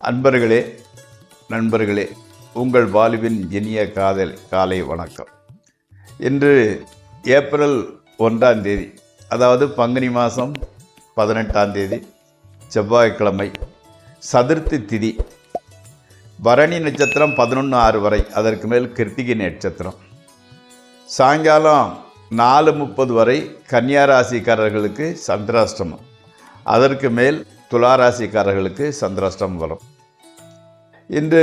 அன்பர்களே, நண்பர்களே, உங்கள் வாழ்வின் இனிய காலை வணக்கம். இன்று ஏப்ரல் 1ஆம் தேதி, அதாவது பங்குனி மாதம் 18ஆம் தேதி, செவ்வாய்க்கிழமை, சதுர்த்தி திதி. பரணி நட்சத்திரம் 11:06 வரை, அதற்கு மேல் கிருத்திகை நட்சத்திரம். சாயங்காலம் 4:30 வரை கன்னியா ராசிக்காரர்களுக்கு சந்திராஷ்டமம். அதற்கு மேல் துளாராசிக்காரர்களுக்கு சந்திராஷ்டமம் வரும். இன்று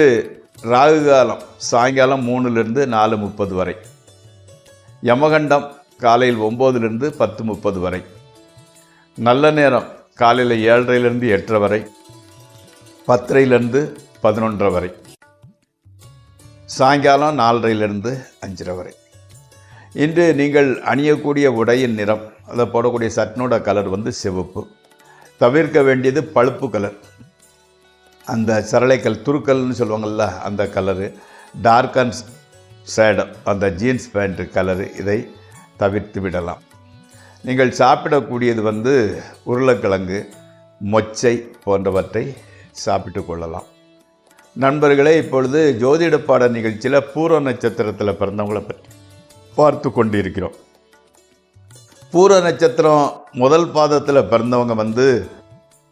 ராகு காலம் சாயங்காலம் 3லிருந்து 4:30 வரை, யமகண்டம் காலையில் 9லிருந்து 10:30 வரை, நல்ல நேரம் காலையில் 7:30லிருந்து 8:30 வரை, 10:30லிருந்து 11:30 வரை, சாயங்காலம் 4:30லிருந்து 5:30 வரை. இன்று நீங்கள் அணியக்கூடிய உடையின் நிறம், அதை போடக்கூடிய சட்னோட கலர் சிவப்பு. தவிர்க்க வேண்டியது பழுப்பு கலர், அந்த சரளைக்கல் துருக்கல்னு சொல்லுவாங்கள்ல, அந்த கலரு. டார்க் அண்ட் ஷேடோ, அந்த ஜீன்ஸ் பேண்ட் கலரு, இதை தவிர்த்து விடலாம். நீங்கள் சாப்பிடக்கூடியது உருளைக்கிழங்கு, மொச்சை போன்றவற்றை சாப்பிட்டு கொள்ளலாம். நண்பர்களே, இப்பொழுது ஜோதிட பாட நிகழ்ச்சியில் பூர நட்சத்திரத்தில் பிறந்தவங்களை பற்றி பார்த்து கொண்டு இருக்கிறோம். பூர நட்சத்திரம் முதல் பாதத்தில் பிறந்தவங்க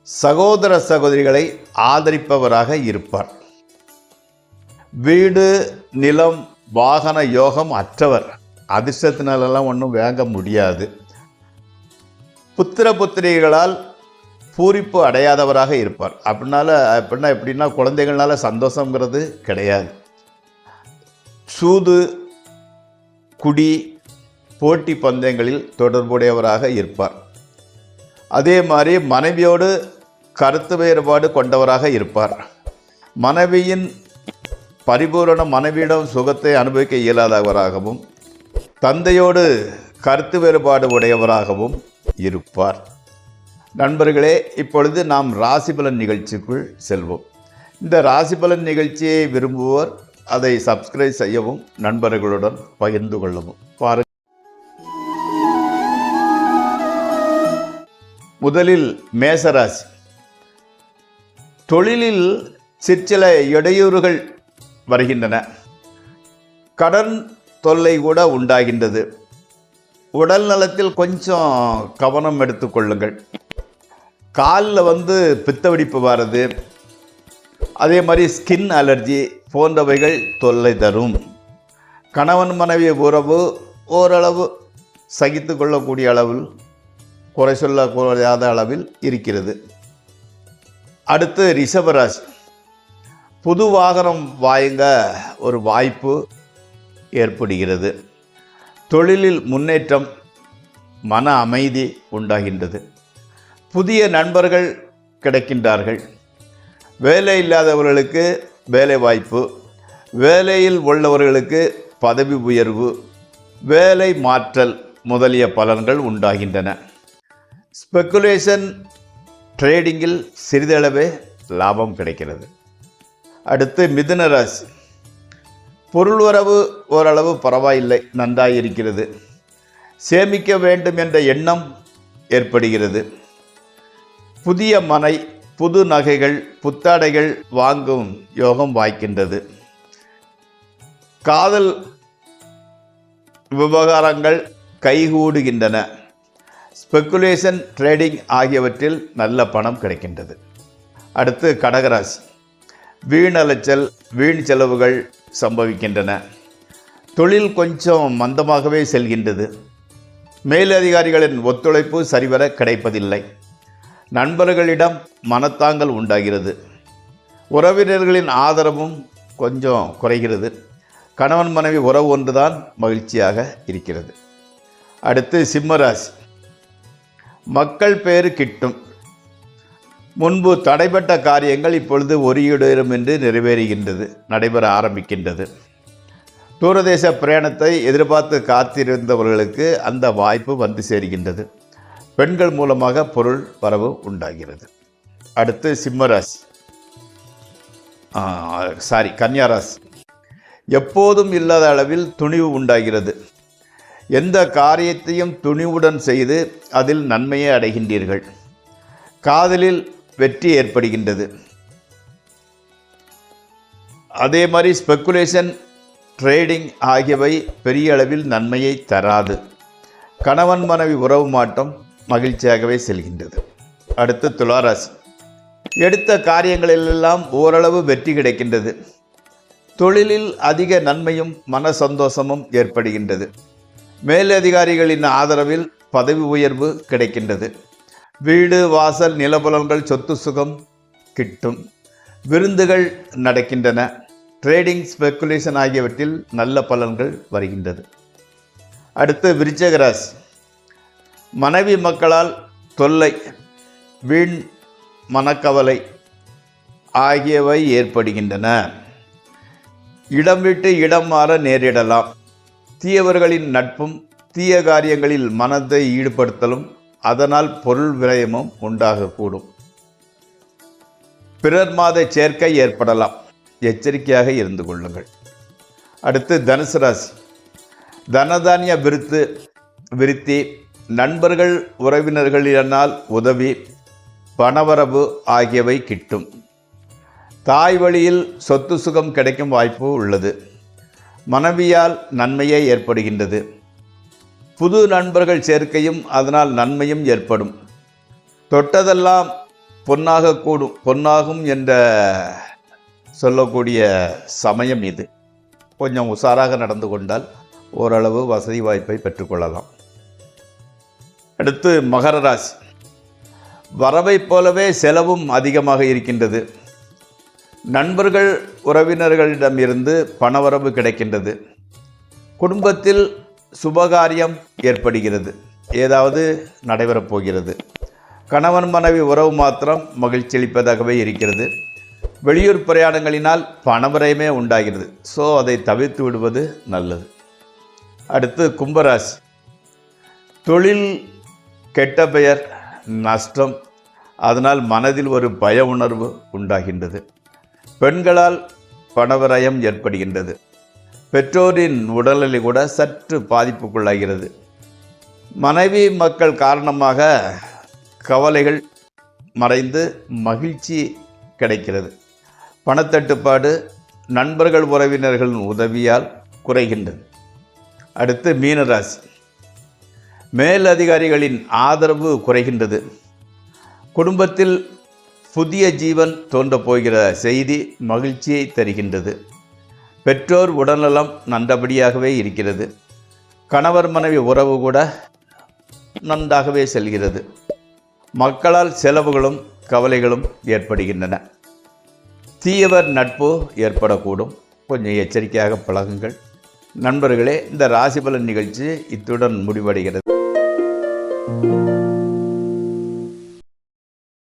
சகோதர சகோதரிகளை ஆதரிப்பவராக இருப்பார். வீடு, நிலம், வாகன யோகம் அற்றவர். அதிர்ஷ்டத்தினாலெல்லாம் ஒன்றும் வாங்க முடியாது. புத்திர புத்திரிகளால் பூரிப்பு அடையாதவராக இருப்பார். எப்படின்னா குழந்தைகள்னால சந்தோஷங்கிறது கிடையாது. சூது, குடி, போட்டி பந்தயங்களில் தொடர்புடையவராக இருப்பார். அதே மாதிரி மனைவியோடு கருத்து வேறுபாடு கொண்டவராக இருப்பார். மனைவியிடம் சுகத்தை அனுபவிக்க இயலாதவராகவும், தந்தையோடு கருத்து வேறுபாடு உடையவராகவும் இருப்பார். நண்பர்களே, இப்பொழுது நாம் ராசிபலன் நிகழ்ச்சிக்குள் செல்வோம். இந்த ராசிபலன் நிகழ்ச்சியை விரும்புவோர் அதை சப்ஸ்கிரைப் செய்யவும், நண்பர்களுடன் பகிர்ந்து கொள்ளவும். பாருங்கள். முதலில் மேசராசி. தொழிலில் சிற்சில இடையூறுகள் வருகின்றன. கடன் தொல்லை கூட உண்டாகின்றது. உடல் நலத்தில் கொஞ்சம் கவனம் எடுத்துக்கொள்ளுங்கள். காலில் பித்த வெடிப்பு வர்றது, அதே மாதிரி ஸ்கின் அலர்ஜி போன்றவைகள் தொல்லை தரும். கணவன் மனைவி உறவு ஓரளவு சகித்து கொள்ளக்கூடிய அளவில், குறை சொல்லக்கூடாத அளவில் இருக்கிறது. அடுத்து ரிஷபராசி. புது வாகனம் வாங்க ஒரு வாய்ப்பு ஏற்படுகிறது. தொழிலில் முன்னேற்றம், மன அமைதி உண்டாகின்றது. புதிய நண்பர்கள் கிடைக்கின்றார்கள். வேலை இல்லாதவர்களுக்கு வேலை வாய்ப்பு, வேலையில் உள்ளவர்களுக்கு பதவி உயர்வு, வேலை மாற்றல் முதலிய பலன்கள் உண்டாகின்றன. ஸ்பெக்குலேஷன் ட்ரேடிங்கில் சிறிதளவே லாபம் கிடைக்கிறது. அடுத்து மிதுன ராசி. பொருள் வரவு ஓரளவு பரவாயில்லை, நன்றாயிருக்கிறது. சேமிக்க வேண்டும் என்ற எண்ணம் ஏற்படுகிறது. புதிய மனை, புது நகைகள், புத்தாடைகள் வாங்கும் யோகம் வாய்க்கின்றது. காதல் விவகாரங்கள் கைகூடுகின்றன. ஸ்பெக்குலேஷன், ட்ரேடிங் ஆகியவற்றில் நல்ல பணம் கிடைக்கின்றது. அடுத்து கடகராசி. வீண் அலைச்சல், வீண் செலவுகள் சம்பவிக்கின்றன. தொழில் கொஞ்சம் மந்தமாகவே செல்கின்றது. மேலதிகாரிகளின் ஒத்துழைப்பு சரிவர கிடைப்பதில்லை. நண்பர்களிடம் மனத்தாங்கல் உண்டாகிறது. உறவினர்களின் ஆதரவும் கொஞ்சம் குறைகிறது. கணவன் மனைவி உறவு ஒன்றுதான் மகிழ்ச்சியாக இருக்கிறது. அடுத்து சிம்மராசி. மக்கள் பேறு கிட்டும். முன்பு தடைப்பட்ட காரியங்கள் இப்பொழுது ஒருங்கிடும் என்று நடைபெற ஆரம்பிக்கின்றது. தூரதேச பிரயாணத்தை எதிர்பார்த்து காத்திருந்தவர்களுக்கு அந்த வாய்ப்பு சேர்கின்றது. பெண்கள் மூலமாக பொருள் வரவு உண்டாகிறது. அடுத்து கன்னியாராசி. எப்போதும் இல்லாத அளவில் துணிவு உண்டாகிறது. எந்த காரியத்தையும் துணிவுடன் செய்து அதில் நன்மையை அடைகின்றீர்கள். காதலில் வெற்றி ஏற்படுகின்றது. அதே மாதிரி ஸ்பெக்குலேஷன், ட்ரேடிங் ஆகியவை பெரிய அளவில் நன்மையை தராது. கணவன் மனைவி உறவு மாற்றம் மகிழ்ச்சியாகவே செல்கின்றது. அடுத்து துளாராசி. எடுத்த காரியங்களிலெல்லாம் ஓரளவு வெற்றி கிடைக்கின்றது. தொழிலில் அதிக நன்மையும் மன சந்தோஷமும் ஏற்படுகின்றது. மேலதிகாரிகளின் ஆதரவில் பதவி உயர்வு கிடைக்கின்றது. வீடு, வாசல், நிலபுலன்கள், சொத்து சுகம் கிட்டும். விருந்துகள் நடக்கின்றன. ட்ரேடிங், ஸ்பெக்குலேஷன் ஆகியவற்றில் நல்ல பலன்கள் வருகின்றது. அடுத்து விருச்சிக ராசி. மனைவி மக்களால் தொல்லை, வீண் மனக்கவலை ஆகியவை ஏற்படுகின்றன. இடம் விட்டு இடம் மாற நேரிடலாம். தீயவர்களின் நட்பும் தீய காரியங்களில் மனதை ஈடுபடுத்தலும் அதனால் பொருள் விரயமும் உண்டாகக்கூடும். பிறர் மாத சேர்க்கை ஏற்படலாம். எச்சரிக்கையாக இருந்து கொள்ளுங்கள். அடுத்து தனுசு ராசி. தனதானிய விருத்தி, நண்பர்கள் உறவினர்களினால் உதவி, பணவரவு ஆகியவை கிட்டும். தாய் வழியில் சொத்து சுகம் கிடைக்கும் வாய்ப்பு உள்ளது. மனைவியால் நன்மையே ஏற்படுகின்றது. புது நண்பர்கள் சேர்க்கையும் அதனால் நன்மையும் ஏற்படும். தொட்டதெல்லாம் பொன்னாகும் என்ற சொல்லக்கூடிய சமயம் இது. கொஞ்சம் உஷாராக நடந்து கொண்டால் ஓரளவு வசதி வாய்ப்பை பெற்றுக்கொள்ளலாம். அடுத்து மகர ராசி. வரவைப் போலவே செலவும் அதிகமாக இருக்கின்றது. நண்பர்கள் உறவினர்களிடமிருந்து பணவரவு கிடைக்கின்றது. குடும்பத்தில் சுபகாரியம் ஏற்படுகிறது. ஏதாவது நடைபெறப் போகிறது. கணவன் மனைவி உறவு மாத்திரம் மகிழ்ச்சி அளிப்பதாகவே இருக்கிறது. வெளியூர் பிரயாணங்களினால் பணவரையுமே உண்டாகிறது. ஸோ அதை தவிர்த்து விடுவது நல்லது. அடுத்து கும்பராசி. தொழில் கெட்ட பெயர், நஷ்டம், அதனால் மனதில் ஒரு பய உணர்வு உண்டாகின்றது. பெண்களால் பணவரயம் ஏற்படுகின்றது. பெற்றோரின் உடல்நிலை கூட சற்று பாதிப்புக்குள்ளாகிறது. மனைவி மக்கள் காரணமாக கவலைகள் மறைந்து மகிழ்ச்சி கிடைக்கிறது. பணத்தட்டுப்பாடு நண்பர்கள் உறவினர்களின் உதவியால் குறைகின்றது. அடுத்து மீனராசி. மேலதிகாரிகளின் ஆதரவு குறைகின்றது. குடும்பத்தில் புதிய ஜீவன் தோன்றப் போகிற செய்தி மகிழ்ச்சியை தருகின்றது. பெற்றோர் உடல்நலம் நன்றபடியாகவே இருக்கிறது. கணவர் மனைவி உறவு கூட நன்றாகவே செல்கிறது. மக்களால் செலவுகளும் கவலைகளும் ஏற்படுகின்றன. தீயவர் நட்பு ஏற்படக்கூடும். கொஞ்சம் எச்சரிக்கையாக பழகுங்கள். நண்பர்களே, இந்த ராசி பலன் நிகழ்ச்சி இத்துடன் முடிவடைகிறது.